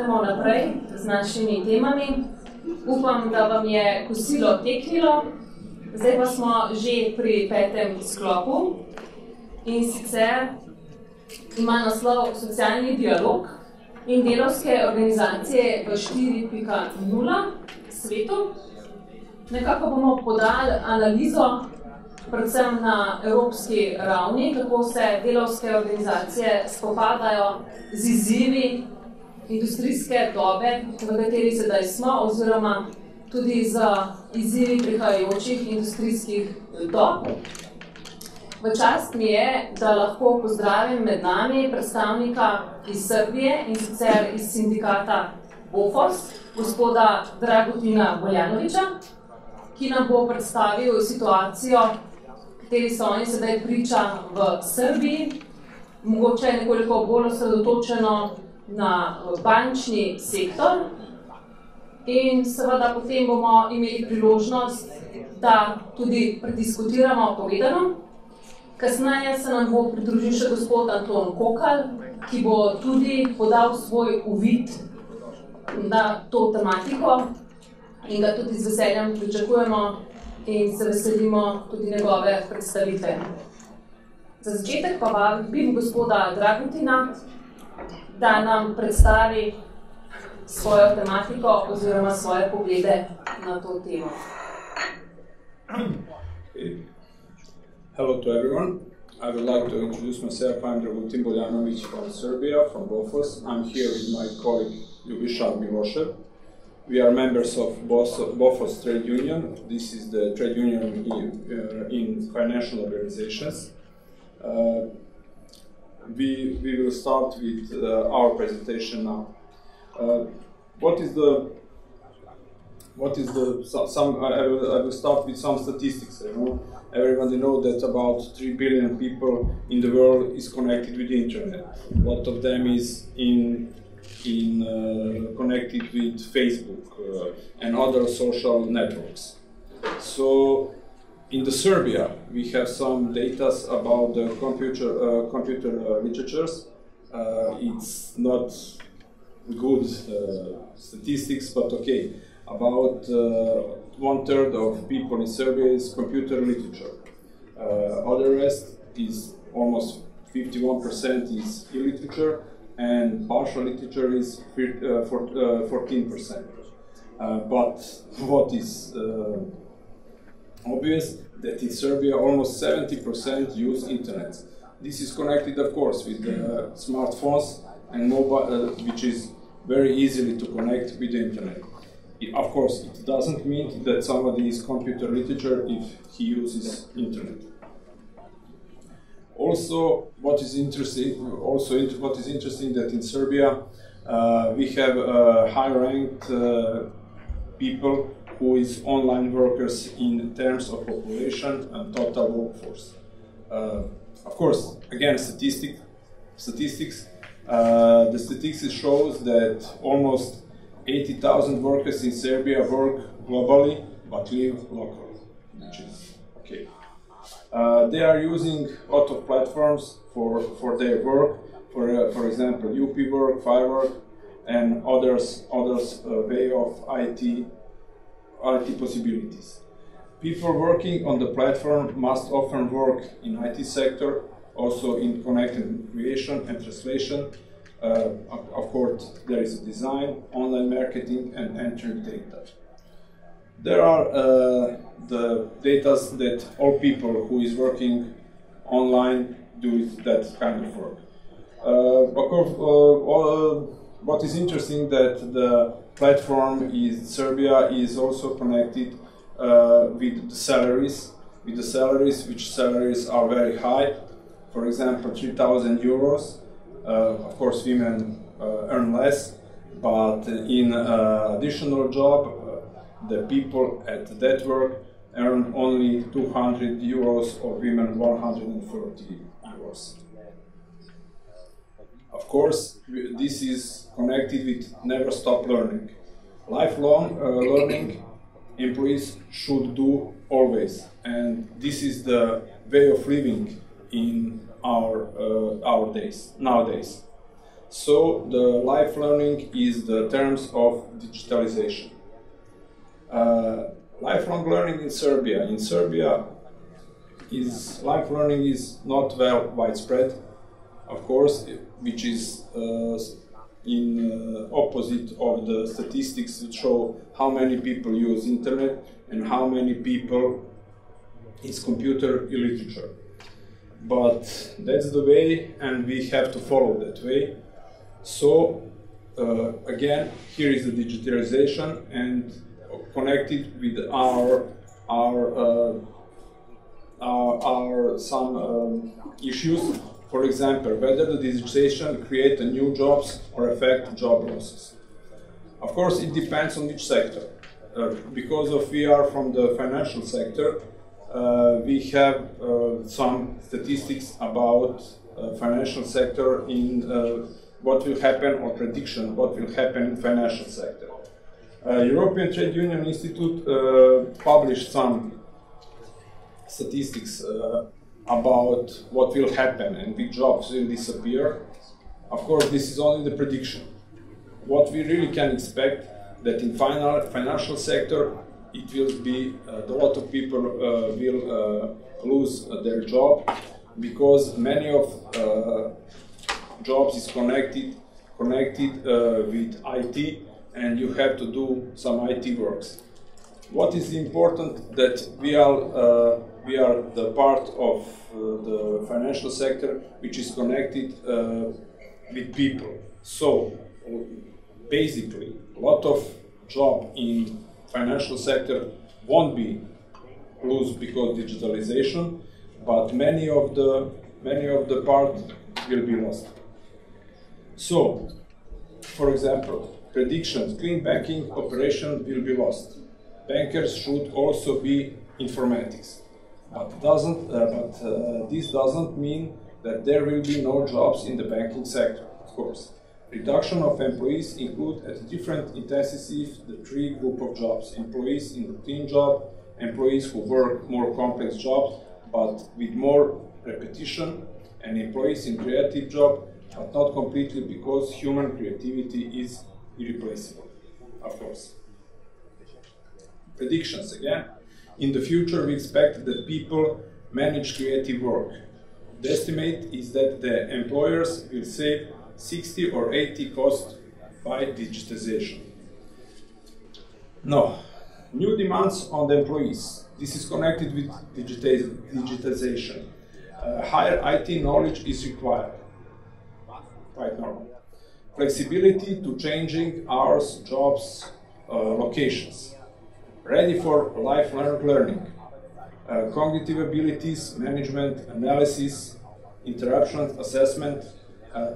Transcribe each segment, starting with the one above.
maknemo naprej z našimi temami. Upam, da vam je kosilo teknilo. Zdaj pa smo že pri 5. sklopu in sicer ima naslov socialni dialog in delavske organizacije v 4.0 svetu. Nekako bomo podali analizo, predvsem na evropski ravni, kako se delavske organizacije spopadajo z izzivi industrijske dobe, v kateri sedaj smo, oziroma tudi z izzivi prihajajočih industrijskih dob. V čast mi je, da lahko pozdravim med nami predstavnika iz Srbije, in sicer iz sindikata BOFOS, gospoda Dragutina Boljanovića, ki nam bo predstavil situacijo, kateri so oni sedaj priča v Srbiji, mogoče nekoliko bolj osredotočeno na bančni sektor. In seveda potem bomo imeli priložnost, da tudi prediskutiramo povedano. Kasneje se nam bo pridružil še gospod Anton Kokalj, ki bo tudi podal svoj uvid na to tematiko in ga tudi z veseljem pričakujemo in se veselimo tudi njegove predstavitve. Za začetek pa vabim gospoda Dragutina, da nam predstavi svojo tematiko oziroma svoje poglede na to temo. Hello to everyone. I would like to introduce myself. I'm Dragutin Boljanović from Serbia, from BOFOS. I'm here with my colleague Ljubiša and Milošev. We are members of BOFOS trade union. This is the trade union in financial organizations. We will start with our presentation now. I will start with some statistics. Everyone knows that about 3 billion people in the world is connected with the internet. A lot of them is connected with Facebook and other social networks. So in the Serbia, we have some data about the computer literatures. It's not good statistics, but okay. About 1/3 of people in Serbia is computer literature. Other rest is almost 51% is e-literature, and partial literature is 14%. But what is obvious that in Serbia almost 70% use internet. This is connected, of course, with smartphones and mobile, which is very easily to connect with the internet. Of course, it doesn't mean that somebody is computer literature if he uses internet. Also, what is interesting that in Serbia we have high-ranked people who is online workers in terms of population and total workforce. Of course, again, statistics. The statistics shows that almost 80,000 workers in Serbia work globally but live locally, which is okay. They are using a lot of platforms for their work, for example, UP work, Firework, and others way of IT possibilities. People working on the platform must often work in IT sector, also in content creation and translation. Of course, there is design, online marketing, and entering data. There are the data that all people who is working online do that kind of work. Of course, what is interesting that the platform in Serbia is also connected with the salaries, which salaries are very high. For example, 3,000 euros. Of course, women earn less, but in additional job, the people at that work earn only 200 euros, or women 130 euros. Of course, this is connected with never stop learning. Lifelong learning employees should do always, and this is the way of living in our days nowadays. So the life learning is the terms of digitalization. Lifelong learning in Serbia. In Serbia, life learning is not well widespread, of course, which is in opposite of the statistics that show how many people use internet and how many people is computer illiterature. But that's the way, and we have to follow that way. So again, here is the digitalization and connected with our some issues. For example, whether the digitalization create new jobs or affect job losses. Of course, it depends on which sector. Because we are from the financial sector, we have some statistics about financial sector in what will happen, or prediction what will happen in financial sector. European Trade Union Institute published some statistics about what will happen and which jobs will disappear. Of course, this is only the prediction. What we really can expect that in financial sector, it will be a lot of people will lose their job, because many of jobs is connected with IT, and you have to do some IT works. What is important that we are the part of the financial sector which is connected with people. So basically, a lot of job in financial sector won't be lost because digitalization, but many of the part will be lost. So, for example, predictions, clean banking operation will be lost. Bankers should also be informatics, but this doesn't mean that there will be no jobs in the banking sector, of course. Reduction of employees include at different intensities the three group of jobs: employees in routine job, employees who work more complex jobs but with more repetition, and employees in creative job, but not completely, because human creativity is irreplaceable, of course. Predictions again. In the future, we expect that people manage creative work. The estimate is that the employers will save 60 or 80 costs by digitization. No, new demands on the employees. This is connected with digitization. Higher IT knowledge is required. Quite normal. Flexibility to changing hours, jobs, locations. Ready for lifelong learning. Cognitive abilities, management, analysis, interruptions, assessment,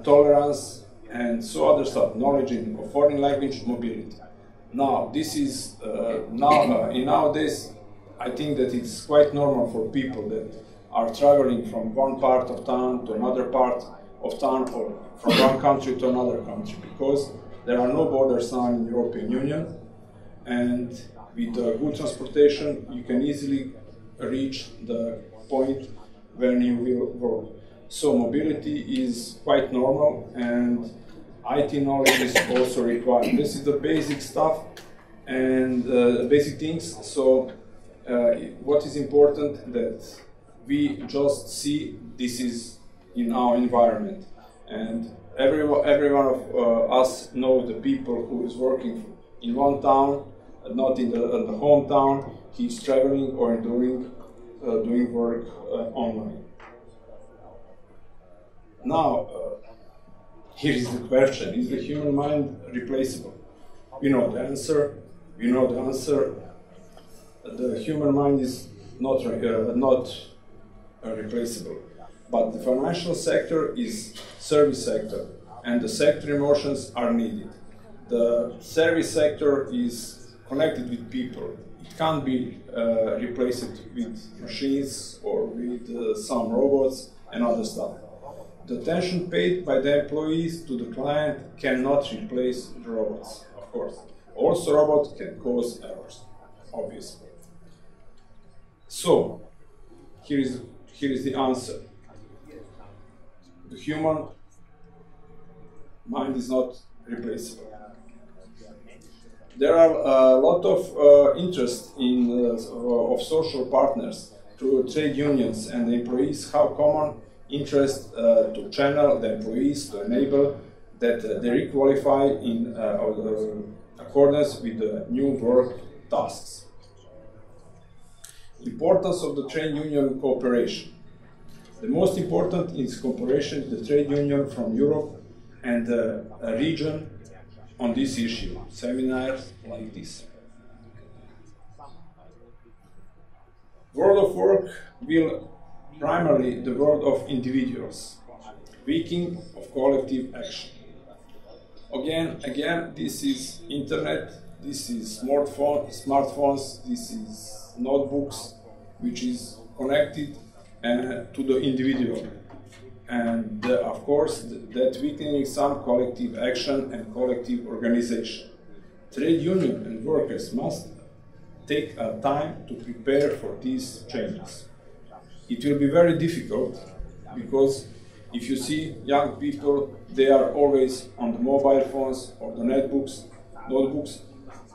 tolerance, and so other stuff. Knowledge in foreign language, mobility. Now, this is in nowadays, I think that it's quite normal for people that are traveling from one part of town to another part of town, or from one country to another country, because there are no borders now in the European Union, and with good transportation you can easily reach the point where you will work. So mobility is quite normal, and IT knowledge is also required. This is the basic stuff and basic things. So what is important that we just see this is in our environment, and every one of us knows the people who is working in one town, not in the hometown. He's traveling or doing work online. Now, here is the question: is the human mind replaceable? We know the answer. The human mind is not replaceable. But the financial sector is service sector, and the sector emotions are needed. The service sector is connected with people. It can't be replaced with machines or with some robots and other stuff. The attention paid by the employees to the client cannot replace the robots, of course. Also, robots can cause errors, obviously. So, here is the answer. The human mind is not replaceable. There are a lot of interest of social partners through trade unions and the employees have common interest to channel the employees to enable that they requalify in accordance with the new work tasks. Importance of the trade union cooperation. The most important is cooperation with the trade union from Europe and the region on this issue, seminars like this. World of work will primarily the world of individuals, weakening of collective action. Again, this is internet, this is smartphones, this is notebooks, which is connected to the individual. And of course, that weakening some collective action and collective organization. Trade union and workers must take time to prepare for these changes. It will be very difficult because if you see young people, they are always on the mobile phones or the notebooks,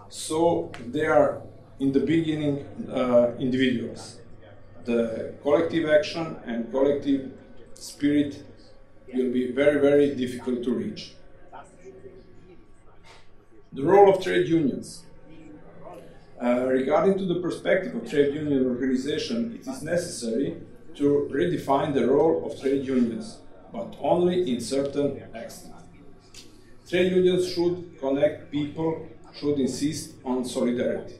so they are in the beginning individuals. The collective action and collective spirit will be very, very difficult to reach. The role of trade unions. Regarding to the perspective of trade union organization, it is necessary to redefine the role of trade unions, but only in certain extent. Trade unions should connect people, should insist on solidarity.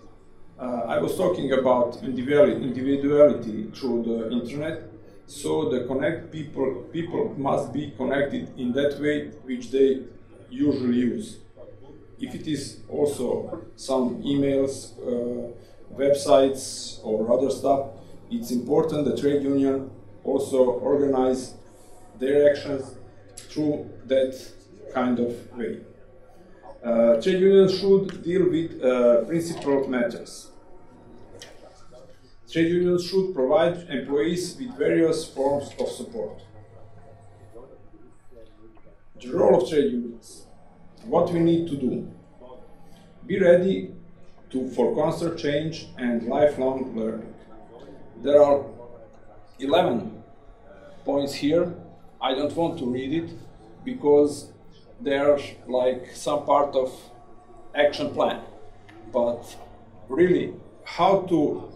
I was talking about individuality through the internet, so the people must be connected in that way which they usually use. If it is also some emails, websites or other stuff, it's important the trade union also organize their actions through that kind of way. Trade unions should deal with principal matters. Trade unions should provide employees with various forms of support. The role of trade unions. What we need to do. Be ready for constant change and lifelong learning. There are 11 points here. I don't want to read it because they are like some part of action plan. But really, how to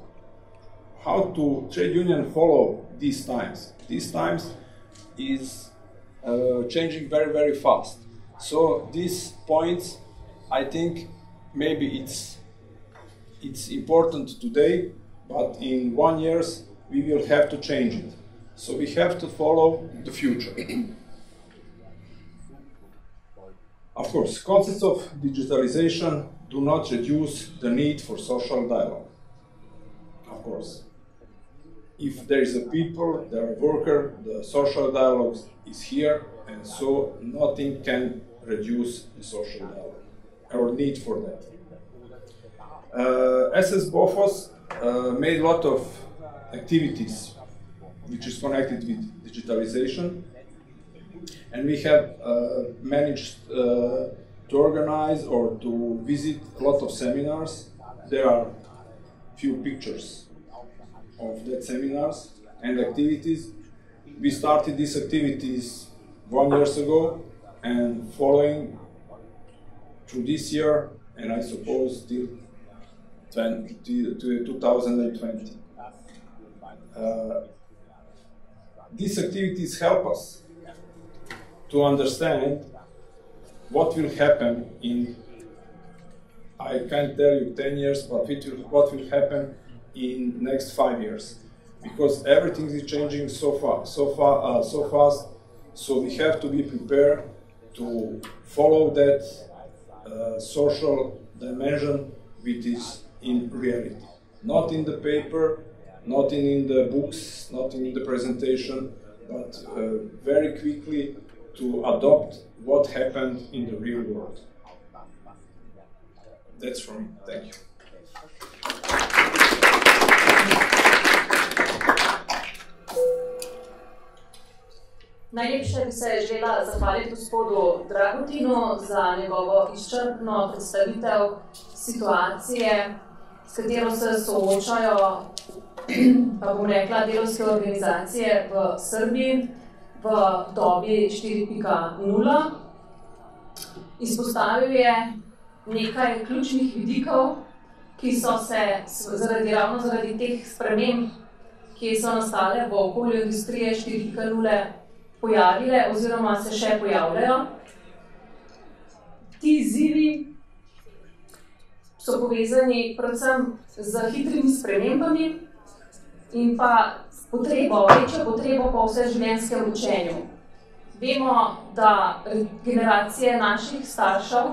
trade union follow these times? These times is changing very, very fast. So these points, I think maybe it's important today, but in 1 year we will have to change it. So we have to follow the future. Of course, concepts of digitalization do not reduce the need for social dialogue. Of course. If there is a people, there are a worker, the social dialogue is here, and so nothing can reduce the social dialogue, or need for that. SS BOFOS made a lot of activities which is connected with digitalization, and we have managed to organize or to visit a lot of seminars. There are few pictures of that seminars and activities. We started these activities 1 year ago and following through this year, and I suppose till 2020. These activities help us to understand what will happen in, I can't tell you 10 years, but what will happen in next 5 years, because everything is changing so fast. So we have to be prepared to follow that social dimension which is in reality, not in the paper, not in the books, not in the presentation, but very quickly to adopt what happened in the real world. That's from me. Thank you. Najlepše bi se želela zahvaliti gospodu Dragutinu za njegovo izčrpno predstavitev situacije, s katero se soočajo, pa bom rekla, delavske organizacije v Srbiji v dobi 4.0. Izpostavil je nekaj ključnih vidikov, ki so se ravno zaradi teh sprememb, ki so nastale v okolju industrije 4.0 pojavile oziroma se še pojavljajo. Ti izzivi so povezani predvsem z hitrimi spremembami in pa večjo potrebo po vseživljenjskem učenju. Vemo, da generacije naših staršev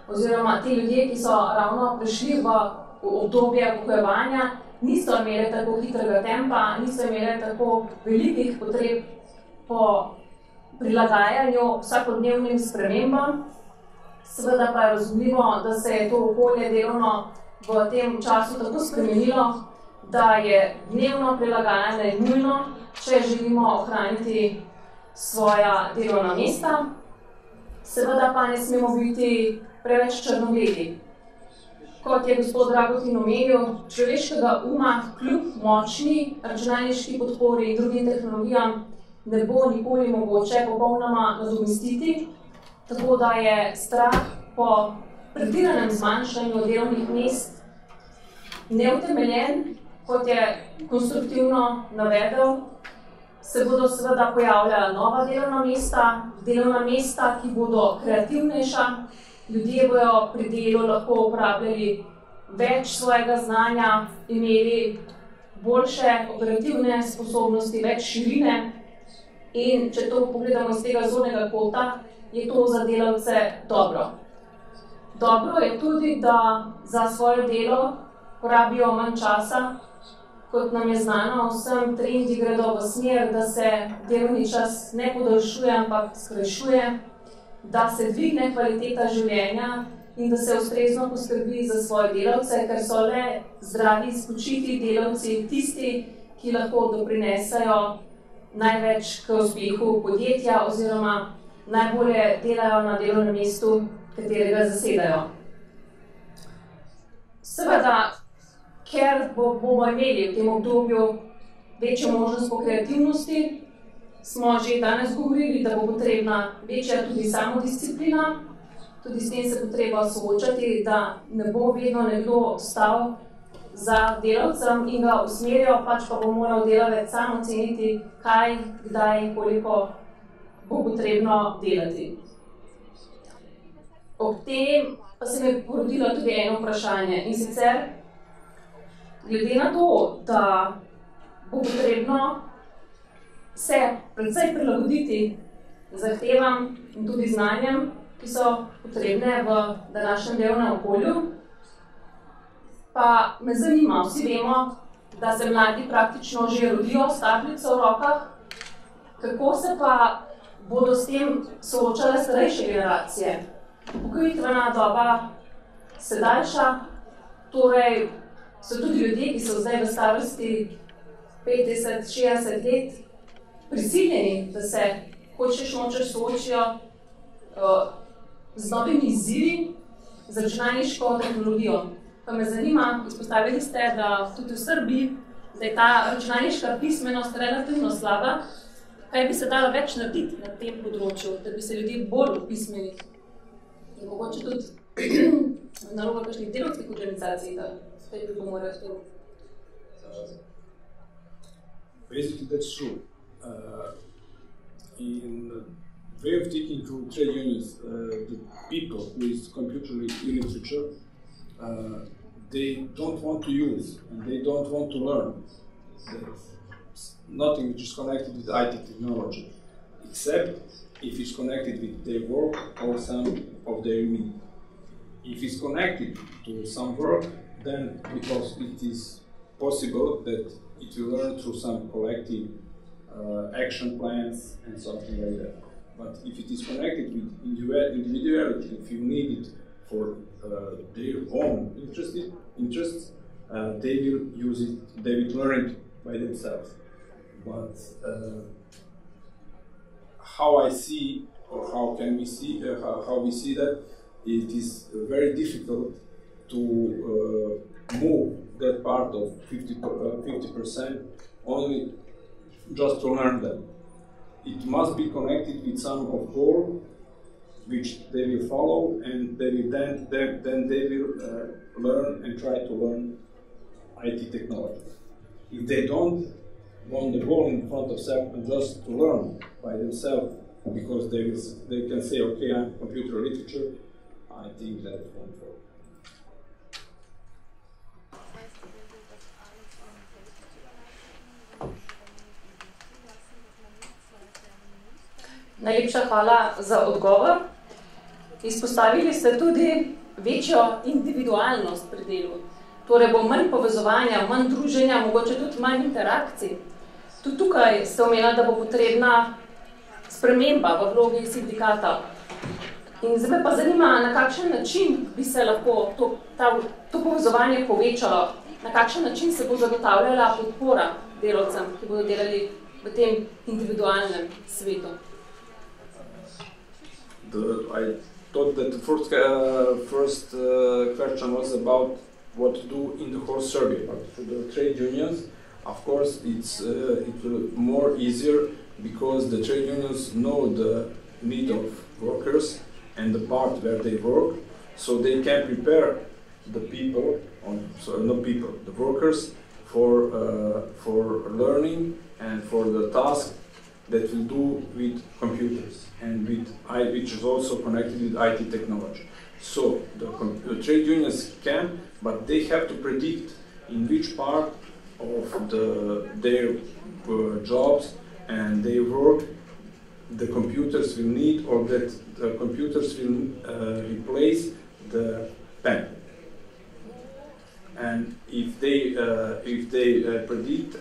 oziroma ti ljudje, ki so ravno prišli v obdobje upokojevanja, niso imeli tako hitrega tempa, niso imeli tako velikih potreb po prilagajanju vsakodnevnim spremembam. Seveda pa je razumljivo, da se je to okolje delovno v tem času tako spremenilo, da je dnevno prilagajanje nujno, če želimo ohraniti svoja delovna mesta. Seveda pa ne smemo biti preveč črnogledi. Kot je gospod Dragutin omenil, človeškega uma kljub močni računalniški podpori in drugim tehnologijam ne bo nikoli mogoče popolnoma nadomestiti, tako da je strah po pretiranem zmanjšanju delovnih mest neutemeljen, kot je konstruktivno navedel. Se bodo seveda pojavljala nova delovna mesta, ki bodo kreativnejša, ljudje bodo pri delu lahko uporabljali več svojega znanja, imeli boljše operativne sposobnosti, več širine. In če to pogledamo iz tega zornega kota, je to za delavce dobro. Dobro je tudi, da za svoje delo porabijo manj časa, kot nam je znano, vsem trendi gredo v smer, da se delovni čas ne podaljšuje, ampak skrajšuje, da se dvigne kvaliteta življenja in da se ustrezno poskrbi za svoje delavce, ker so le zdravi, spočiti delavci tisti, ki lahko doprinesajo največ k uspehu podjetja oziroma najbolje delajo na delovnem mestu, katerega zasedajo. Seveda, ker bomo imeli v tem obdobju večjo možnost po kreativnosti, smo že danes govorili, da bo potrebna večja tudi samodisciplina, tudi s tem se bo treba soočati, da ne bo vedno nekdo stal za delavcem in ga usmerjal, pač pa bo moral delavec sam oceniti, kaj, kdaj in koliko bo potrebno delati. Ob tem pa se mi je porodilo tudi eno vprašanje, in sicer glede na to, da bo potrebno se predvsej prilagoditi zahtevam in tudi znanjem, ki so potrebne v današnjem delovnem okolju, pa me zanima, vsi vemo, da se mladi praktično že rodijo s tablico v rokah, kako se pa bodo s tem soočale starejše generacije. Upokojitvena doba se daljša, torej so tudi ljudje, ki so zdaj v starosti 50-60 let, prisiljeni, da se hočeš nočeš soočijo z novimi izzivi z računalniško tehnologijo. Pa me zanima, izpostavili ste, da tudi v Srbiji, da je ta računalniška pismenost relativno slaba. Kaj bi se dalo več narediti na tem področju, da bi se ljudje bolj opismeni? In mogoče tudi naloga kakšnih delavskih organizacij, da kaj bi pomorejo s tem? Basically, that's true. In way of thinking to trade unions, the people with computer literature, they don't want to use and they don't want to learn nothing which is connected with IT technology, except if it's connected with their work or some of their need. If it's connected to some work, then because it is possible that it will learn through some collective action plans and something like that. But if it is connected with individuality, if you need it for their own interests, they will use it, they will learn it by themselves. But how I see, or how can we see, how we see that, it is very difficult to move that part of 50% only just to learn them. It must be connected with some of goal which they will follow, and they will then they will learn and try to learn IT technology. If they don't want the goal in front of self and just to learn by themselves, because they can say, okay, I'm computer literature, I think that won't work. Najlepša hvala za odgovor. Izpostavili ste tudi večjo individualnost pri delu. Torej bo manj povezovanja, manj druženja, mogoče tudi manj interakcij. Tudi tukaj ste omenili, da bo potrebna sprememba v vlogi sindikata. In zdaj me pa zanima, na kakšen način bi se lahko to povezovanje povečalo, na kakšen način se bo zagotavljala podpora delavcem, ki bodo delali v tem individualnem svetu. I thought that the first question was about what to do in the whole Serbia. But for the trade unions, of course, it's more easier because the trade unions know the need of workers and the part where they work, so they can prepare the people, the workers, for learning and for the task that will do with computers and which is also connected with IT technology. So the trade unions can, but they have to predict in which part of their jobs and their work the computers will need, or that the computers will replace the pen. And if they predict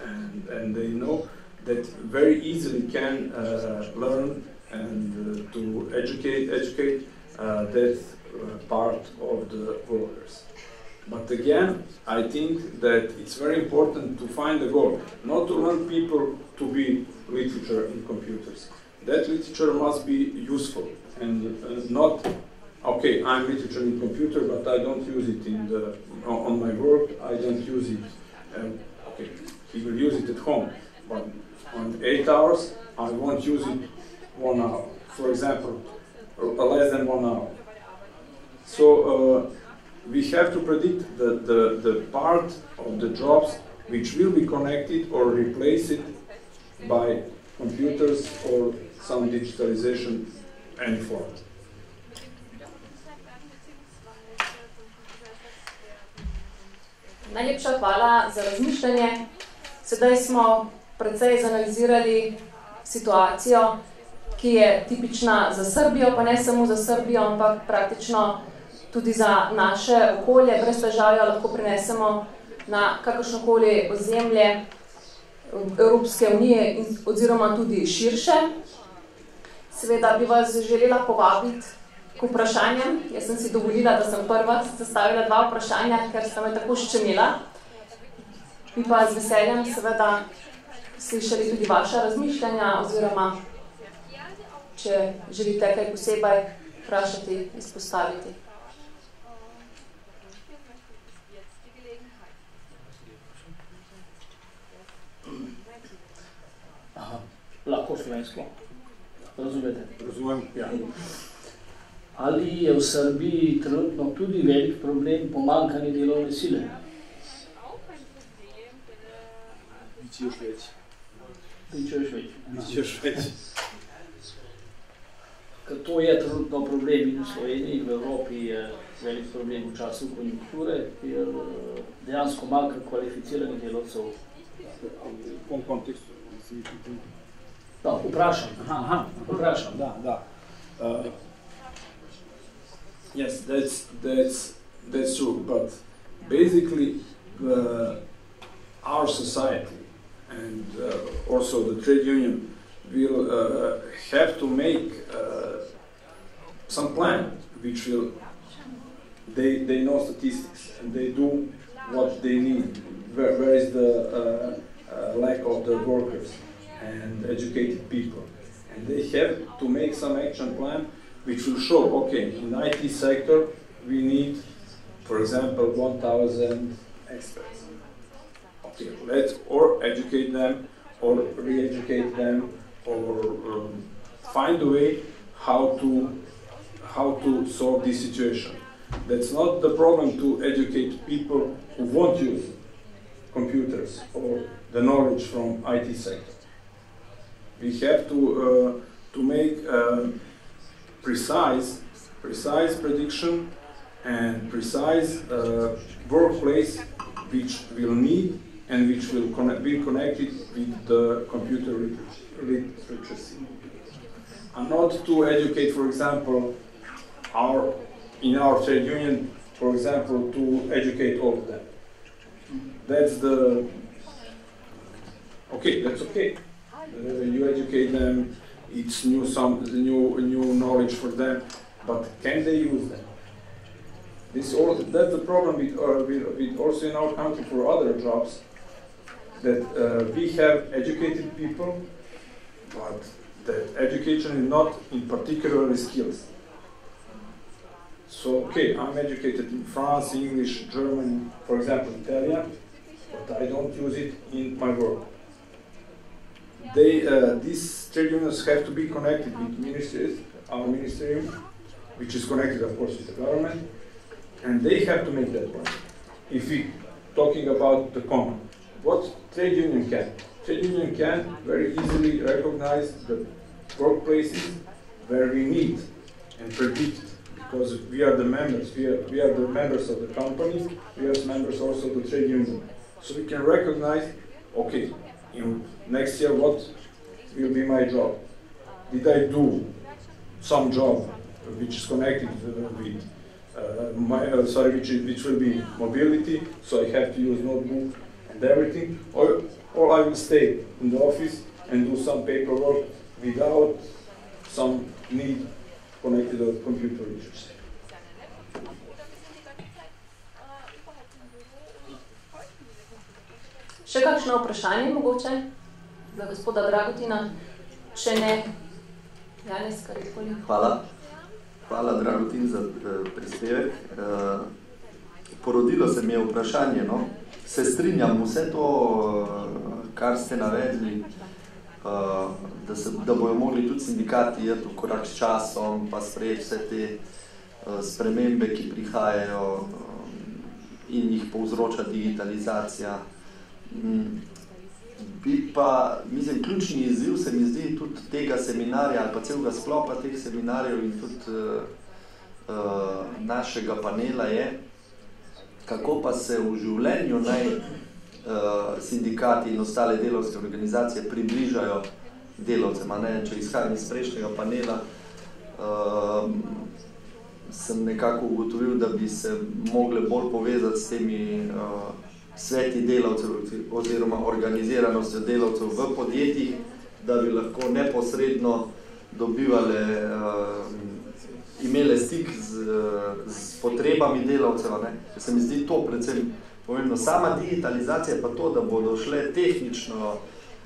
and they know that very easily can learn and to educate that part of the workers. But again, I think that it's very important to find a goal, not to learn people to be literature in computers. That literature must be useful and not, okay, I'm literature in computer, but I don't use it on my work, I don't use it, okay, he will use it at home, but on 8 hours, I won't use it 1 hour. For example, less than 1 hour. So we have to predict the part of the jobs which will be connected or replaced by computers or some digitalization any form. Najlepša hvala za razmišljanje. Sedaj smo precej zanalizirali situacijo, ki je tipična za Srbijo, pa ne samo za Srbijo, ampak praktično tudi za naše okolje. Brez težavja lahko prinesemo na kakršnokoli ozemlje Evropske unije oziroma tudi širše. Seveda bi vas želela povabiti k vprašanjem. Jaz sem si dovolila, da sem prva zastavila 2 vprašanja, ker sta me tako ščemila. Bi pa z veseljem seveda slišali tudi vaša razmišljanja, oziroma če želite kaj posebej vprašati, izpostaviti. Lahko slovensko. Razumete? Razumem. Ja. Ali je v Srbiji trenutno tudi velik problem pomanjkanje delovne sile? Biće još veći. Biće još veći. Ker to je trenutno problem in v Sloveniji, v Evropi je velik problem v času konjunkture, ker dejansko manjka kvalificiranih delavcev. V kom kontekstu? Da, vprašam. Da. Yes, that's true, but basically our society and also the trade union will have to make some plan which will, they know statistics and they do what they need, where is the lack of the workers and educated people. And they have to make some action plan which will show, okay, in the IT sector we need, for example, 1,000 experts. Okay, let's or educate them, or re-educate them, or find a way how to solve this situation. That's not the problem to educate people who won't use computers or the knowledge from IT sector. We have to make precise prediction and precise workplace which will need and which will be connected with the computer literacy. And not to educate, for example, in our trade union, for example, to educate all of them. That's the okay. That's okay. You educate them. It's new knowledge for them, but can they use them? That's the problem with also in our country for other jobs, that we have educated people, but the education is not in particular skills. So, okay, I'm educated in France, English, German, for example, Italian, but I don't use it in my work. These trade unions have to be connected with ministries, our ministerium, which is connected, of course, with the government, and they have to make that one. If we talking about the common, what trade union can? Trade union can very easily recognize the workplaces where we need and predict, because we are the members. We are the members of the company. We are members also of the trade union. So we can recognize, okay, in next year what will be my job? Did I do some job which is connected with which will be mobility? So I have to use notebook and everything, or I will stay in the office and do some paperwork without some need connected to computer literacy. Še kakšno vprašanje mogoče za gospoda Dragutina? Če ne, Janez, karkoli. Hvala, Dragutin, za prispevek. Porodilo se mi je vprašanje, no? Se strinjam vse to, kar ste navedli, da bojo mogli tudi sindikati jeti v korak s časom, pa sprejeti vse te spremembe, ki prihajajo in jih povzroča digitalizacija. Bi pa, mislim, ključni izziv se mi zdi tudi tega seminarja ali pa celega sklopa teh seminarjev in tudi našega panela je, kako pa se v življenju naj sindikati in ostale delavske organizacije približajo delavcem. Če izhajam iz prejšnjega panela, sem nekako ugotovil, da bi se mogle bolj povezati s temi sveti delavcev oziroma organiziranostjo delavcev v podjetjih, da bi lahko neposredno dobivale, imele stik z potrebami delavcev. Se mi zdi to predvsem pomembno. Sama digitalizacija pa to, da bodo šle tehnično,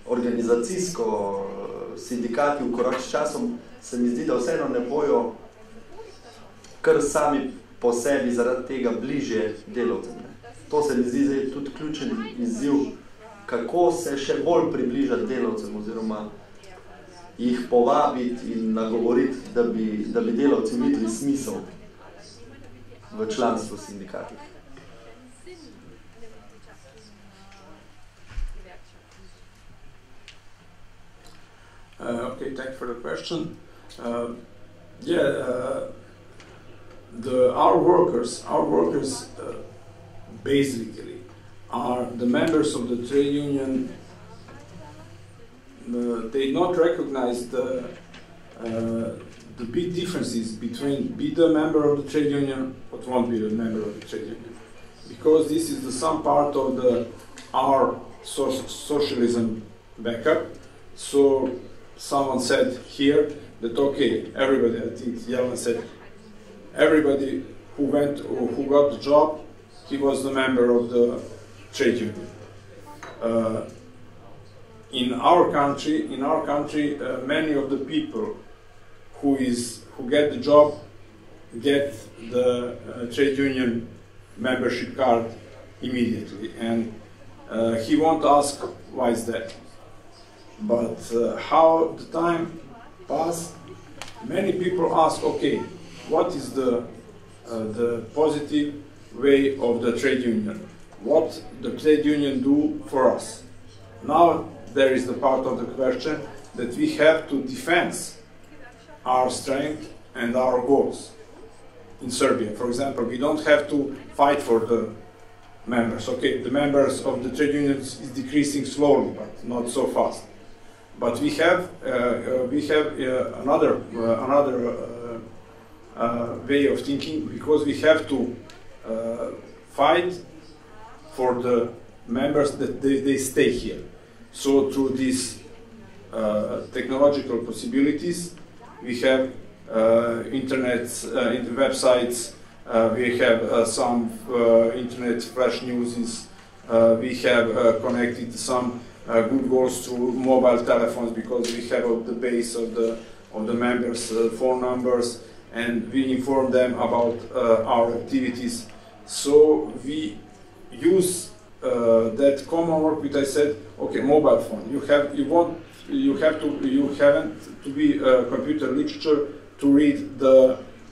organizacijsko sindikati v korak s časom, se mi zdi, da vseeno ne bojo kar sami po sebi zaradi tega bližje delavcem. To se mi zdi zdaj tudi ključen izziv, kako se še bolj približati delavcem oziroma jih povabiti in nagovoriti, da bi delavci videli smisel v članstvu sindikatih. Okay, thank you for the question. Our workers basically are the members of the trade union. They not recognize the big differences between be the member of the trade union but won't be the member of the trade union, because this is some part of our socialism backup. So someone said here that okay, everybody, I think Jelena said, everybody who got the job, he was the member of the trade union. in our country, many of the people who get the job get the trade union membership card immediately, and he won't ask why is that. But how the time passed, many people ask, okay, what is the positive way of the trade union? What the trade union do for us? Now there is the part of the question that we have to defend our strength and our goals. In Serbia, for example, we don't have to fight for the members. Okay, the members of the trade unions is decreasing slowly, but not so fast. But we have another way of thinking, because we have to fight for the members that they stay here. So through these technological possibilities, we have internet websites, we have some internet flash news, we have connected some good goals to mobile telephones, because we have the base of the members' phone numbers, and we inform them about our activities. So we use that common work which I said, okay, mobile phone. You haven't to be computer literature to read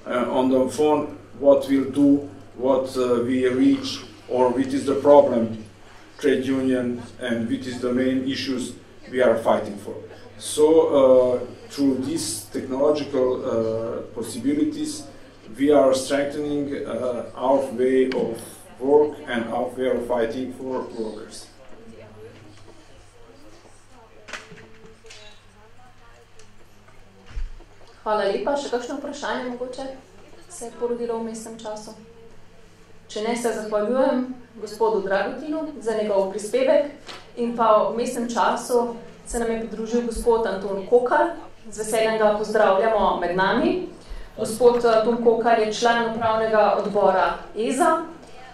on the phone what we'll do, what we reach, or which is the problem trade union and which is the main issues we are fighting for. So through these technological possibilities, we are strengthening our way of work and our way of fighting for workers. Hvala lepa. Še kakšno vprašanje mogoče se je porodilo v vmesnem času? Če ne, se zahvaljujem gospodu Dragutinu za njegov prispevek, in pa v vmesnem času se nam je pridružil gospod Anton Kokalj. Z veseljem ga pozdravljamo med nami. Gospod Anton Kokalj je član upravnega odbora EZA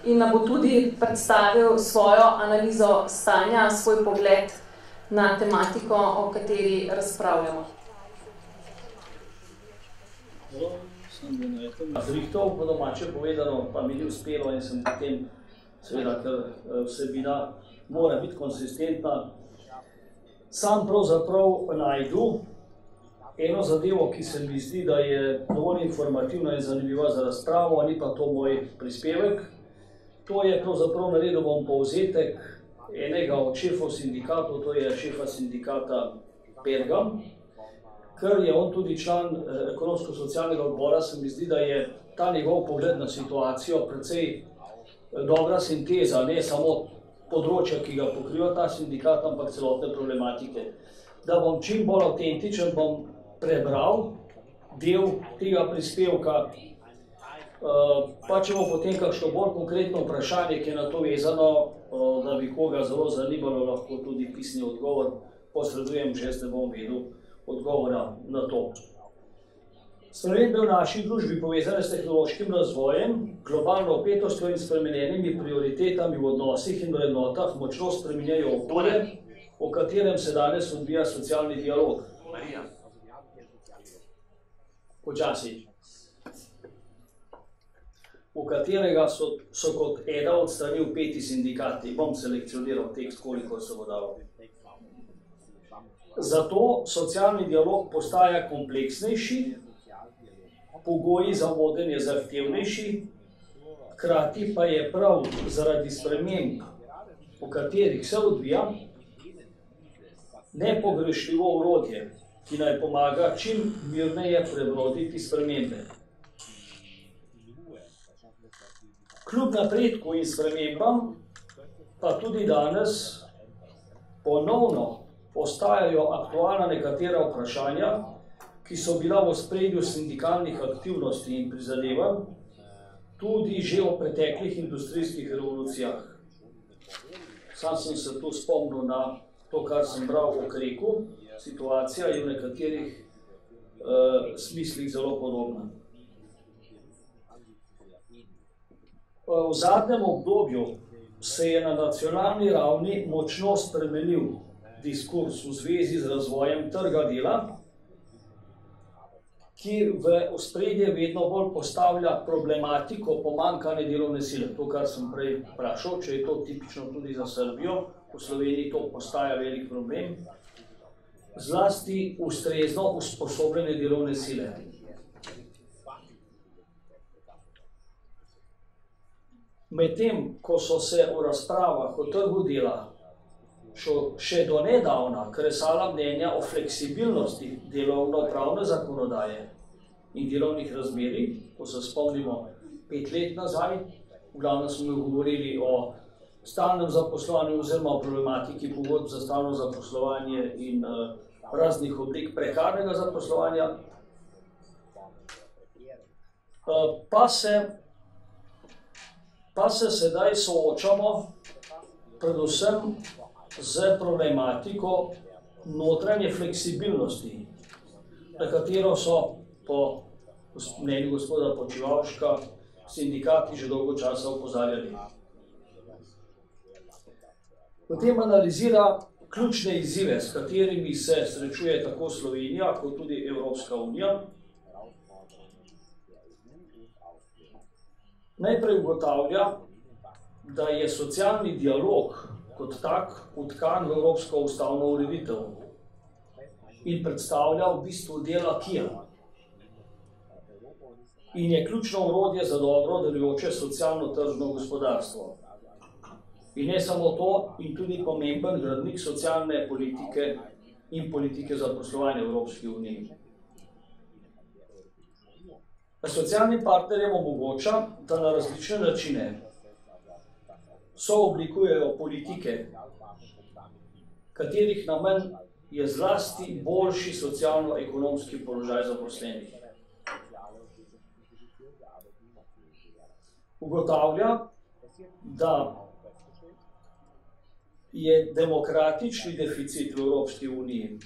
in nam bo tudi predstavil svojo analizo stanja, svoj pogled na tematiko, o kateri razpravljamo. Zrihtov, po domače povedano, pa mi ni uspelo in sem potem, seveda, ker vsebina mora biti konsistentna, sam pravzaprav najdu eno zadevo, ki se mi zdi, da je dovolj informativna in zanimiva za razpravo, ni pa to moj prispevek. To je pravzaprav naredil bom povzetek enega od šefov sindikatov, to je šefa sindikata Pergam, ker je on tudi član ekonomsko-socialnega odbora, se mi zdi, da je ta njegov pogled na situacijo precej dobra sinteza, ne samo področja, ki ga pokriva ta sindikat, ampak celotne problematike. Da bom čim bolj avtentičen, bom prebral del tega prispevka, pa če bo potem kakšno bolj konkretno vprašanje, ki je na to vezano, da bi koga zelo zanimalo, lahko tudi pisni odgovor posredujem, če jaz ne bom vedel odgovora na to. Spremembe v naši družbi povezane s tehnološkim razvojem, globalno opetostjo in spremenjenimi prioritetami v odnosih in vrednotah močno spreminjajo okolje, o katerem se danes odvija socialni dialog. Marija. Počasi. V katerega so kot ena od strani vpeti sindikati. Bom selekcioniral tekst, koliko se bo dalo. Zato socialni dialog postaja kompleksnejši, pogoji za vodenje zahtevnejši, hkrati pa je prav zaradi sprememb, v katerih se odvija, nepogrešljivo orodje, ki naj pomaga čim mirneje prebroditi spremembe. Kljub napredku in spremembam pa tudi danes ponovno ostajajo aktualna nekatera vprašanja, ki so bila v ospredju sindikalnih aktivnosti in prizadevanj, tudi že o preteklih industrijskih revolucijah. Sam sem se tu spomnil na to, kar sem bral o Kreku, situacija je v nekaterih smislih zelo podobna. V zadnjem obdobju se je na nacionalni ravni močno spremenil diskurs v zvezi z razvojem trga dela, ki v ospredje vedno bolj postavlja problematiko pomanjkanja delovne sile. To, kar sem prej vprašal, če je to tipično tudi za Srbijo, v Sloveniji to postaja velik problem, zlasti ustrezno usposobljene delovne sile. Medtem, ko so se v razpravah o trgu dela še do nedavna kresala mnenja o fleksibilnosti delovno-pravne zakonodaje in delovnih razmerij, ko se spomnimo 5 let nazaj, v glavnem smo govorili o stalnem zaposlovanju oziroma o problematiki pogodb za stalno zaposlovanje in raznih oblik prekarnega zaposlovanja, pa se sedaj soočamo predvsem z problematiko notranje fleksibilnosti, na katero so po mnenju gospoda Počivalška sindikati že dolgo časa opozarjali. Potem analizira ključne izzive, s katerimi se srečuje tako Slovenija kot tudi Evropska unija. Najprej ugotavlja, da je socialni dialog kot tak vtkan v evropsko ustavno ureditev in predstavlja v bistvu del akija. In je ključno orodje za dobro delujoče socialno-tržno gospodarstvo. In ne samo to, in tudi pomemben gradnik socialne politike in politike zaposlovanja v Evropski uniji. Socialnim partnerjem omogoča, da na različne načine sooblikujejo politike, katerih namen je zlasti boljši socialno-ekonomski položaj zaposlenih. Ugotavlja, da je demokratični deficit v Evropski uniji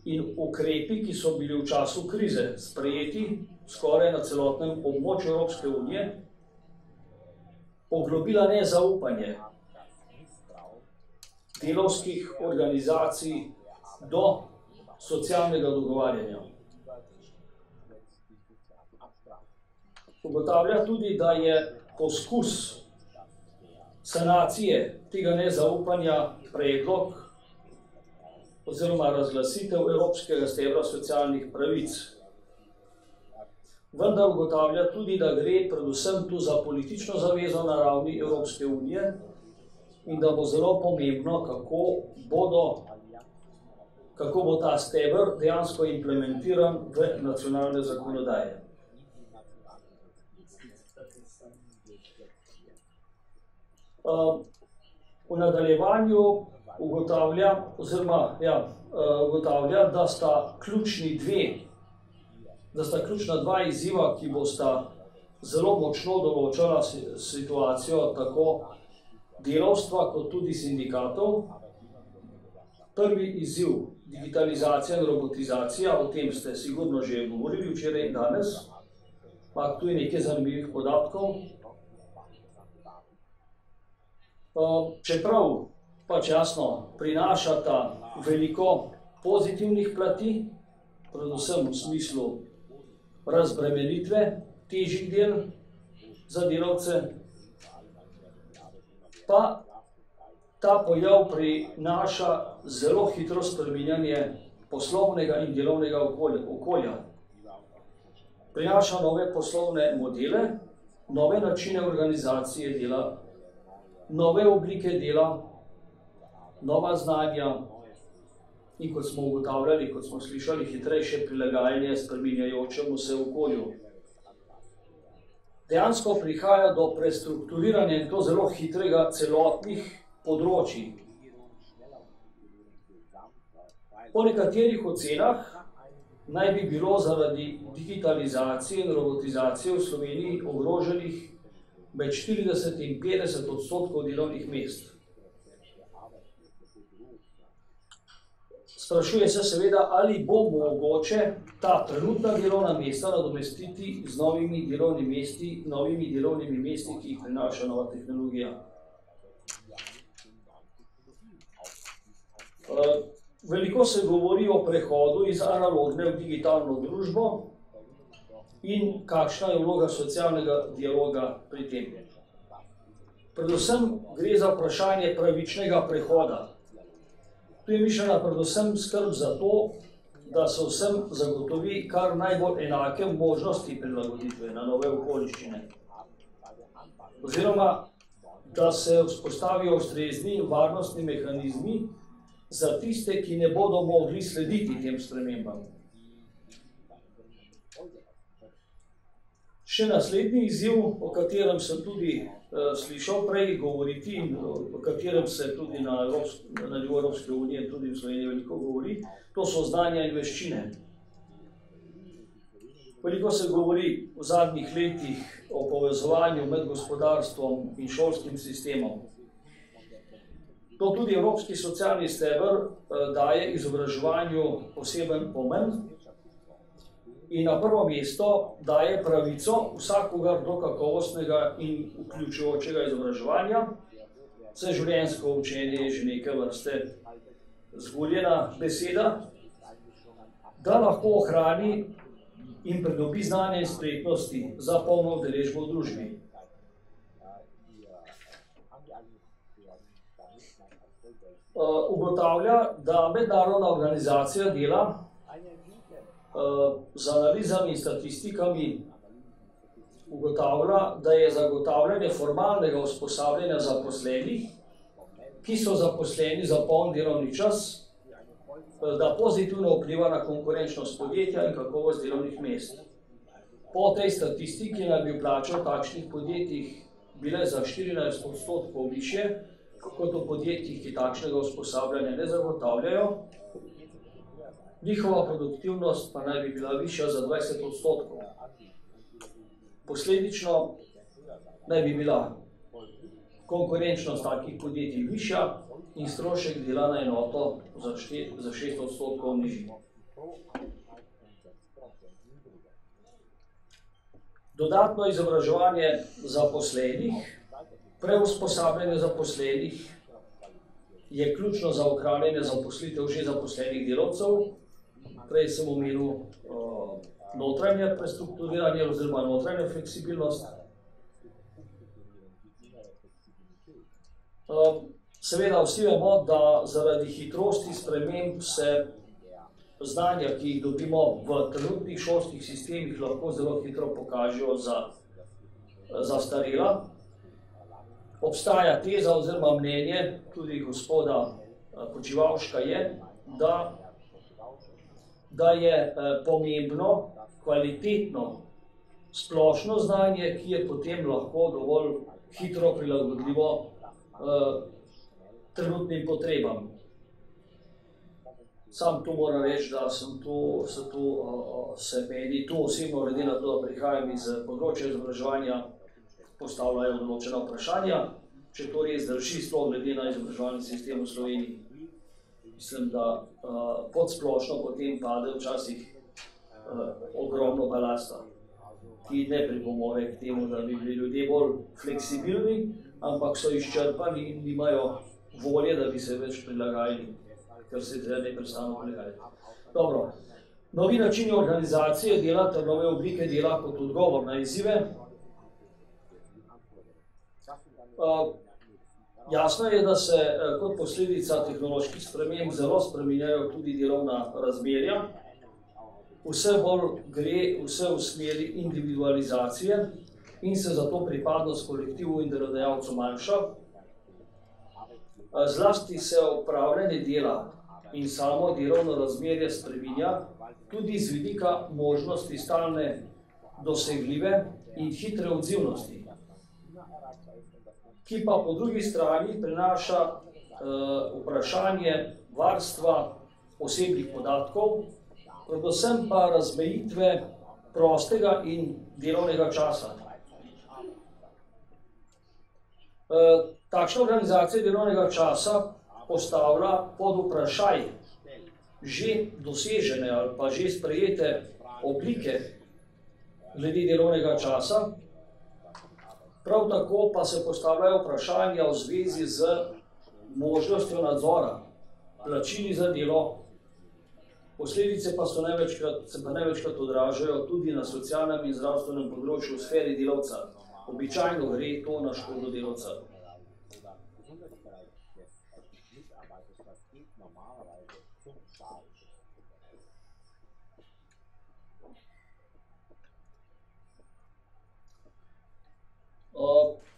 in ukrepi, ki so bili v času krize sprejeti skoraj na celotnem območju Evropske unije, poglobila nezaupanje delavskih organizacij do socialnega dogovarjanja. Ugotavlja tudi, da je poskus sanacije tega nezaupanja predlog oziroma razglasitev Evropskega stebra socialnih pravic. Vendar ugotavlja tudi, da gre predvsem tu za politično zavezo na ravni Evropske unije in da bo zelo pomembno, kako bo ta steber dejansko implementiran v nacionalne zakonodaje. V nadaljevanju ugotavlja, da sta ključna dva izziva, ki bosta zelo močno določala situacijo tako delavstva kot tudi sindikatov. Prvi izziv, digitalizacija in robotizacija, o tem ste sigurno že govorili včeraj in danes, ampak tu je nekaj zanimivih podatkov. Čeprav pač jasno prinašata veliko pozitivnih plati, predvsem v smislu razbremenitve težjih del za delavce, pa ta pojav prinaša zelo hitro spreminjanje poslovnega in delovnega okolja. Prinaša nove poslovne modele, nove načine organizacije dela, nove oblike dela, nova znanja in, kot smo ugotavljali, kot smo slišali, hitrejše prilagajanje spreminjajočemu se okolju. Dejansko prihaja do prestrukturiranja in to zelo hitrega celotnih področij. Po nekaterih ocenah naj bi bilo zaradi digitalizacije in robotizacije v Sloveniji ogroženih med 40 in 50% delovnih mest. Sprašuje se seveda, ali bo mogoče ta trenutna delovna mesta nadomestiti z novimi delovnimi mesti, ki jih prinaša nova tehnologija. Veliko se govori o prehodu iz analogne v digitalno družbo in kakšna je vloga socialnega dialoga pri tem. Predvsem gre za vprašanje pravičnega prehoda. Tu je mišljena predvsem skrb za to, da se vsem zagotovi kar najbolj enake možnosti prilagoditve na nove okoliščine. Oziroma, da se vzpostavijo ustrezni varnostni mehanizmi za tiste, ki ne bodo mogli slediti tem spremembam. Še naslednji izziv, o katerem sem tudi slišal prej govoriti in o katerem se tudi na nivoju Evropske unije in tudi v Sloveniji veliko govori, to so znanja in veščine. Veliko se govori v zadnjih letih o povezovanju med gospodarstvom in šolskim sistemom. To tudi Evropski socialni steber daje izobraževanju poseben pomen in na prvo mesto daje pravico vsakogar do kakovostnega in vključujočega izobraževanja. Vseživljenjsko učenje je že neke vrste zvoljena beseda, da lahko ohrani in pridobi znanje in spretnosti za polno udeležbo v družbi. Ugotavlja, da mednarodna organizacija dela z analizami in statistikami ugotavlja, da je zagotavljanje formalnega usposabljanja zaposlenih, ki so zaposleni za poln delovni čas, da pozitivno vpliva na konkurenčnost podjetja in kakovost delovnih mest. Po tej statistiki naj bi plače v takšnih podjetjih bile za 14% višje, kot v podjetjih, ki takšnega usposabljanja ne zagotavljajo. Njihova produktivnost pa naj bi bila višja za 20%. Posledično naj bi bila konkurenčnost takih podjetij višja in strošek dela na enoto za 6% nižji. Dodatno izobraževanje zaposlenih, preusposabljanje zaposlenih je ključno za ohranjanje zaposlitev že zaposlenih delavcev. Prej sem omenil notranje prestrukturiranje oziroma notranje fleksibilnost. Seveda vsi vemo, da zaradi hitrosti sprememb se znanja, ki jih dobimo v trenutnih šolskih sistemih, lahko zelo hitro pokažejo za zastarela. Obstaja teza oziroma mnenje, tudi gospoda Počivalška je, da je pomembno, kvalitetno, splošno znanje, ki je potem lahko dovolj hitro prilagodljivo trenutnim potrebam. Sam tu moram reči, da se meni tu osebno, glede na to, da prihajam iz področja izobraževanja, postavljajo določena vprašanja, če to res drži, sploh glede na izobraževalni sistem v Sloveniji. Mislim, da pod splošno potem pade včasih ogromno balasta, ki ne pripomore k temu, da bi bili ljudje bolj fleksibilni, ampak so izčrpani in nimajo volje, da bi se več prilagajali, ker se treba neprestano prilagajati. Dobro, novi načini organizacije dela ter nove oblike dela kot odgovor na izzive. Jasno je, da se kot posledica tehnoloških sprememb zelo spreminjajo tudi delovna razmerja. Vse bolj gre vse v smeri individualizacije in se zato pripadnost kolektivu in delodajalcu manjša. Zlasti se opravljanje dela in samo delovno razmerje spreminja tudi z vidika možnosti stalne dosegljive in hitre odzivnosti, ki pa po drugi strani prinaša vprašanje varstva osebnih podatkov, predvsem pa razmejitve prostega in delovnega časa. Takšna organizacija delovnega časa postavlja pod vprašaj že dosežene ali pa že sprejete oblike glede delovnega časa. Prav tako pa se postavljajo vprašanja v zvezi z možnostjo nadzora plačili za delo, posledice pa se največkrat odražajo tudi na socialnem in zdravstvenem področju v sferi delavca. Običajno gre to na škodo delavca.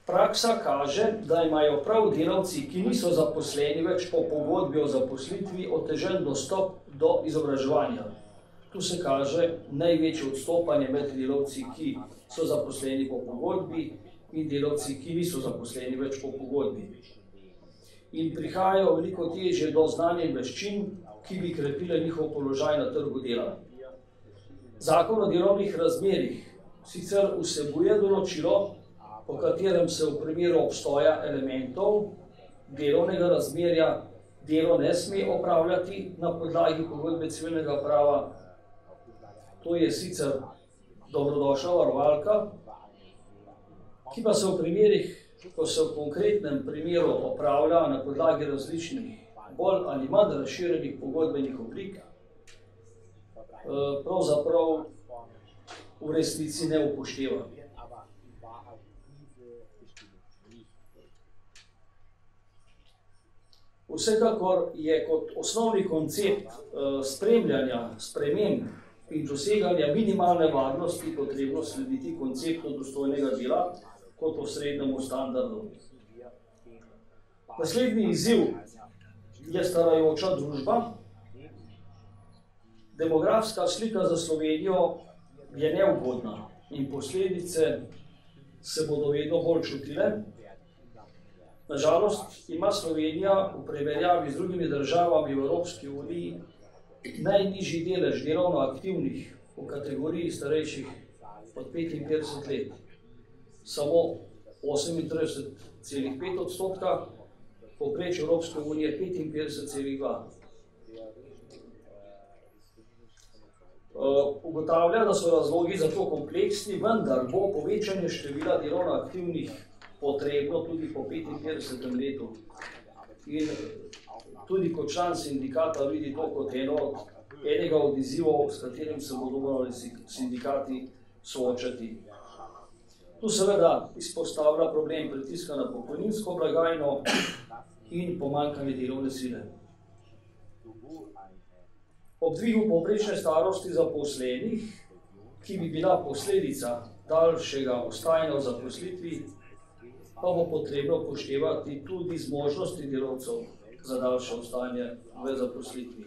Praksa kaže, da imajo prav delavci, ki niso zaposleni več po pogodbi o zaposlitvi, otežen dostop do izobraževanja. Tu se kaže največje odstopanje med delavci, ki so zaposleni po pogodbi in delavci, ki niso zaposleni več po pogodbi. In prihajajo veliko težje do znanja in veščin, ki bi krepile njihov položaj na trgu dela. Zakon o delovnih razmerjih sicer vsebuje določilo, po katerem se v primeru obstoja elementov delovnega razmerja delo ne sme opravljati na podlagi pogodbe civilnega prava. To je sicer dobrodošla varovalka, ki pa se v primerih, ko se v konkretnem primeru opravlja na podlagi različnih, bolj ali manj razširjenih pogodbenih oblik, pravzaprav v resnici ne upošteva. Vsekakor je kot osnovni koncept spremljanja sprememb in doseganja minimalne varnosti potrebno slediti konceptu dostojnega dela kot osrednjemu standardu. Naslednji izziv je starajoča družba. Demografska slika za Slovenijo je neugodna in posledice se bodo vedno bolj čutile. Nažalost, ima Slovenija v primerjavi z drugimi državami v Evropski uniji najnižji delež delovno aktivnih v kategoriji starejših od 55 let. Samo 38,5%, povprečje Evropske unije 55,2%. Ugotavlja, da so razlogi za to kompleksni, vendar bo povečanje števila delovno aktivnih potrebno tudi po 55. letu. In tudi kot član sindikata vidi to kot enega od izzivov, s katerim se bodo morali sindikati soočati. Tu seveda izpostavlja problem pritiska na pokojninsko blagajno in pomanjkanje delovne sile. Ob dvigu povprečne starosti zaposlenih, ki bi bila posledica daljšega ostajanja v zaposlitvi, pa bo potrebno upoštevati tudi zmožnosti delavcev za daljše ostajanje v zaposlitvi.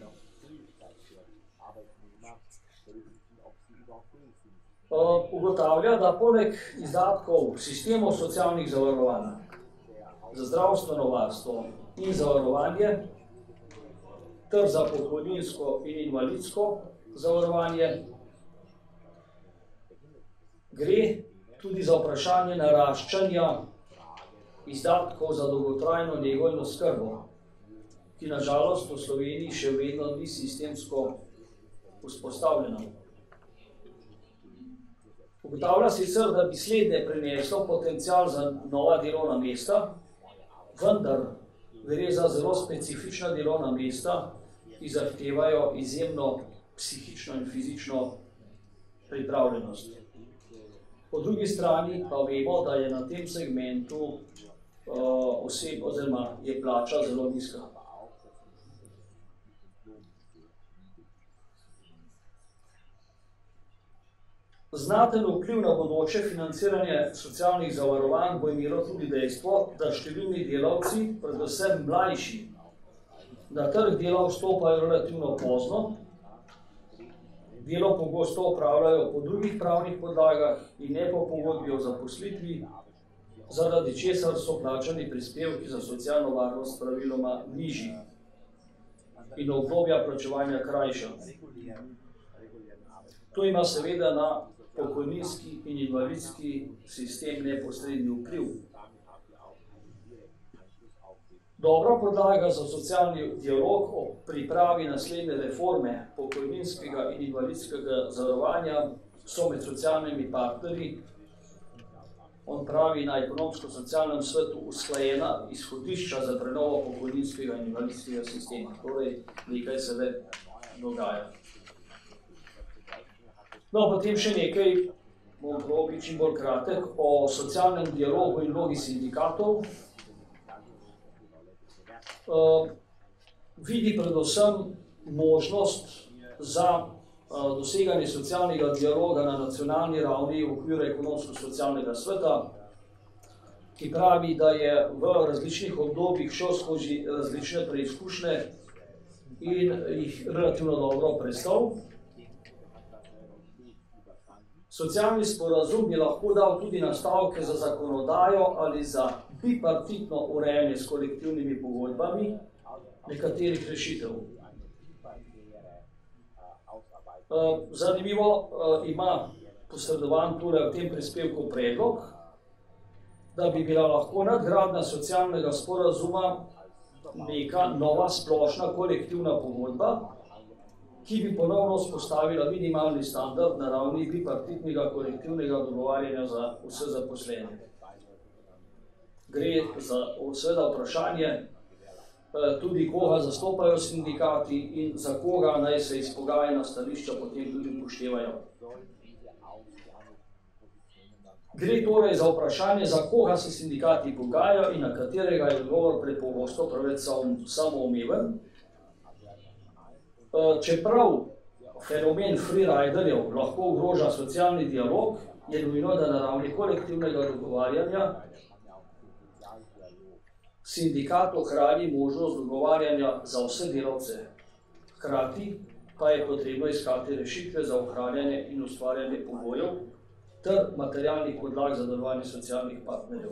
Ugotavlja, da poleg izdatkov sistemov socialnih zavarovanj za zdravstveno varstvo in zavarovanje ter za pokojninsko in invalidsko zavarovanje gre tudi za vprašanje naraščanja izdatkov za dolgotrajno nego in oskrbo, ki nažalost v Sloveniji še vedno ni sistemsko vzpostavljena. Ugotavlja sicer, da bi slednje prineslo potencial za nova delovna mesta, vendar gre za zelo specifična delovna mesta, ki zahtevajo izjemno psihično in fizično pripravljenost. Po drugi strani pa vemo, da je na tem segmentu oziroma je plača zelo nizka. Znaten vpliv na bodoče financiranje socialnih zavarovanj bo imelo tudi dejstvo, da številni delavci, predvsem mlajši, na trg dela vstopajo relativno pozno, delo pogosto opravljajo po drugih pravnih podlagah in ne po pogodbi o zaposlitvi, zaradi česar so plačani prispevki za socialno varnost praviloma nižji in obdobja plačevanja krajša. To ima seveda na pokojninski in invalidski sistem neposredni vpliv. Dobra podlaga za socialni dialog o pripravi naslednje reforme pokojninskega in invalidskega zavarovanja so med socialnimi partnerji on pravi, na ekonomsko-socialnem svetu usklajena izhodišča za prenovo pokojninskega in invalidskega sistema. Torej, nekaj se le dogaja. No, potem še nekaj, bom probil čim bolj kratek, o socialnem dialogu in vlogi sindikatov. Vidi predvsem možnost za doseganje socialnega dialoga na nacionalni ravni v okviru ekonomsko-socialnega sveta, ki pravi, da je v različnih obdobjih šel skozi različne preizkušnje in jih relativno dobro prestal. Socialni sporazum bi lahko dal tudi nastavke za zakonodajo ali za bipartitno urejanje s kolektivnimi pogodbami nekaterih rešitev. Zanimivo ima posredovan tule v tem prispevku predlog, da bi bila lahko nadgradnja socialnega sporazuma neka nova splošna kolektivna pogodba, ki bi ponovno vzpostavila minimalni standard na ravni bipartitnega kolektivnega dogovarjanja za vse zaposlene. Gre za seveda vprašanje tudi koga zastopajo sindikati in za koga naj se izpogajena stališča potem tudi upoštevajo. Gre torej za vprašanje, za koga se sindikati pogajajo in na katerega je odgovor prepogosto preveč samoumeven. Čeprav fenomen freeriderjev lahko ogroža socialni dialog, je nujno, da na ravni kolektivnega dogovarjanja sindikat ohrani možnost dogovarjanja za vse delavce. Hkrati pa je potrebno iskati rešitve za ohranjanje in ustvarjanje pogojev ter materialnih podlag za delovanje socialnih partnerjev.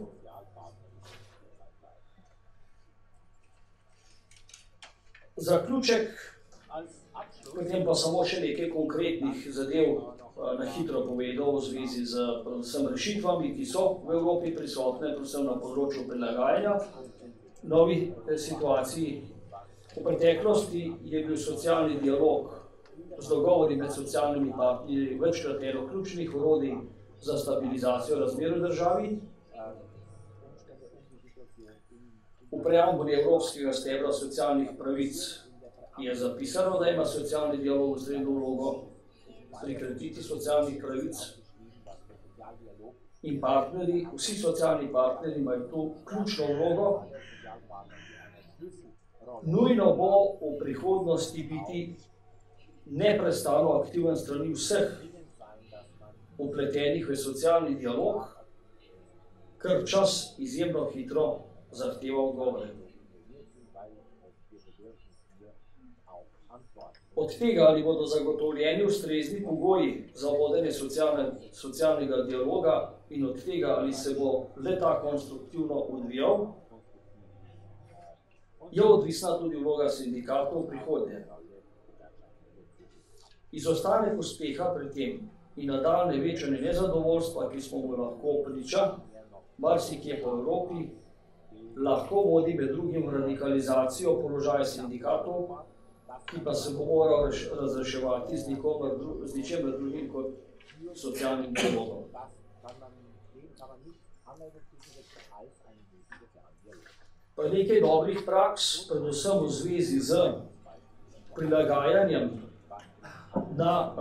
Zaključek, potem pa samo še nekaj konkretnih zadev na hitro povedal v zvezi z predvsem rešitvami, ki so v Evropi prisotne, predvsem na področju prilagajanja novi situaciji. V preteklosti je bil socialni dialog z dogovori med socialnimi partnerji večkrat eno ključnih orodij za stabilizacijo razmer v državi. V preambuli evropskega stebra socialnih pravic je zapisano, da ima socialni dialog ustrezno vlogo pri krepitvi socialnih pravic in partnerji, vsi socialni partnerji imajo tu ključno vlogo. Nujno bo v prihodnosti biti neprestano aktiven strani vseh vpletenih v socialni dialog, ker čas izjemno hitro zahteva odgovore. Od tega, ali bodo zagotovljeni ustrezni pogoji za vodenje socialnega dialoga in od tega, ali se bo le-ta konstruktivno odvijal, je odvisna tudi vloga sindikatov v prihodnje. Izostanek uspeha pri tem in nadaljnje večanje nezadovoljstva, ki smo mu lahko priča, marsikje po Evropi, lahko vodi med drugim v radikalizacijo položaja sindikatov, ki pa se bo moral razreševati z ničemer drugim kot socialnim dialogom. Pa nekaj dobrih praks, predvsem v zvezi z prilagajanjem na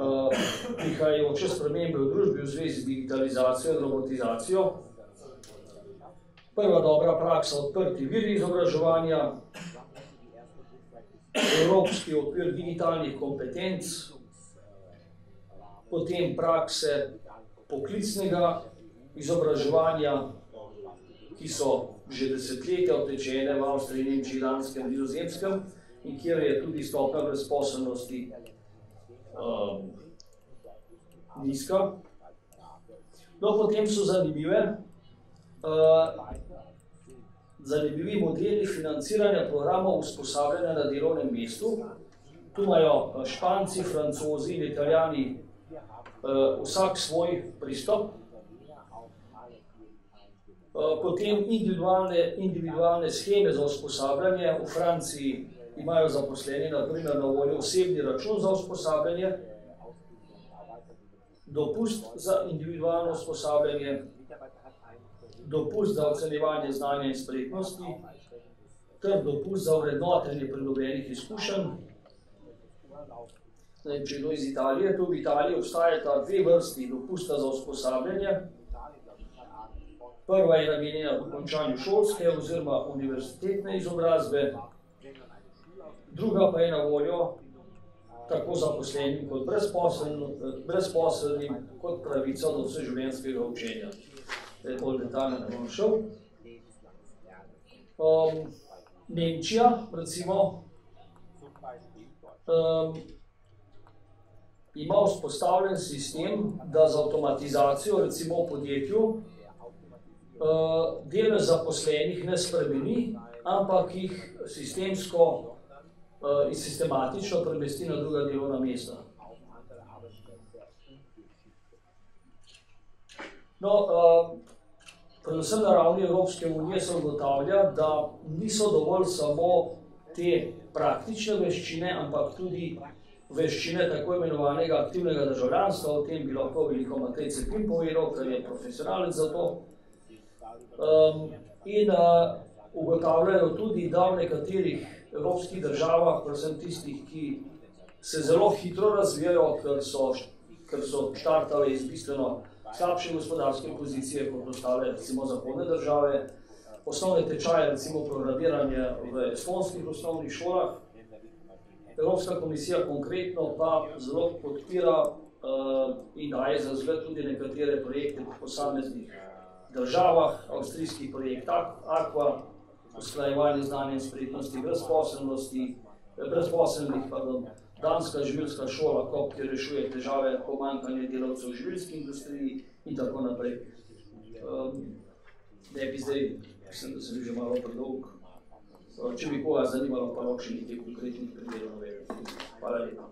prihajajoče spremembe v družbi v zvezi z digitalizacijo in robotizacijo. Prva dobra praksa, odprti viri izobraževanja, evropski okvir digitalnih kompetenc, potem prakse poklicnega izobraževanja, ki so že desetletja utečene v Avstriji, Nemčiji, Danskem, Nizozemskem in kjer je tudi stopnja brezposelnosti nizka. No, potem so zanimivi modeli financiranja programov usposabljanja na delovnem mestu. Tu imajo Španci, Francozi in Italijani vsak svoj pristop. Potem individualne sheme za usposabljanje. V Franciji imajo zaposleni na primer na voljo osebni račun za usposabljanje, dopust za individualno usposabljanje. dopust za ocenjevanje znanja in spretnosti ter dopust za vrednotenje pridobljenih izkušenj. Če je iz Italije, tu v Italiji obstajata dve vrsti dopusta za usposabljanje. Prva je namenjena v končanju šolske oziroma univerzitetne izobrazbe, druga pa je na voljo tako zaposlenim kot brezposelnim kot pravica do vseživljenjskega učenja. Bolj detaljno ne bom šel. Nemčija, recimo, ima vzpostavljen sistem, da z avtomatizacijo, recimo v podjetju, delež zaposlenih ne spremeni, ampak jih sistemsko in sistematično premesti na druga delovna mesta. No, predvsem na ravni Evropske unije se ugotavlja, da niso dovolj samo te praktične veščine, ampak tudi veščine tako imenovanega aktivnega državljanstva. O tem bi lahko veliko Matej Cepin povedal, ker je profesionalec za to. In ugotavljajo tudi, da v nekaterih evropskih državah, predvsem tistih, ki se zelo hitro razvijajo, ker so štartale iz bistveno slabše gospodarske pozicije kot ostale, recimo zahodne države, osnovne tečaje, recimo programiranje v estonskih osnovnih šolah. Evropska komisija konkretno pa zelo podpira in daje za zgled tudi nekatere projekte v posameznih državah, avstrijski projekt Aqua, usklajevanje znanja in spretnosti brezposelnih, danska živilska šola, ki rešuje težave pomanjkanja delavcev v živilski industriji in tako naprej. Ne bi zdaj, mislim, da sem že malo predolg. Če bi koga zanimalo, pa lahko še nekaj konkretnih primerov navedel. Hvala lepa.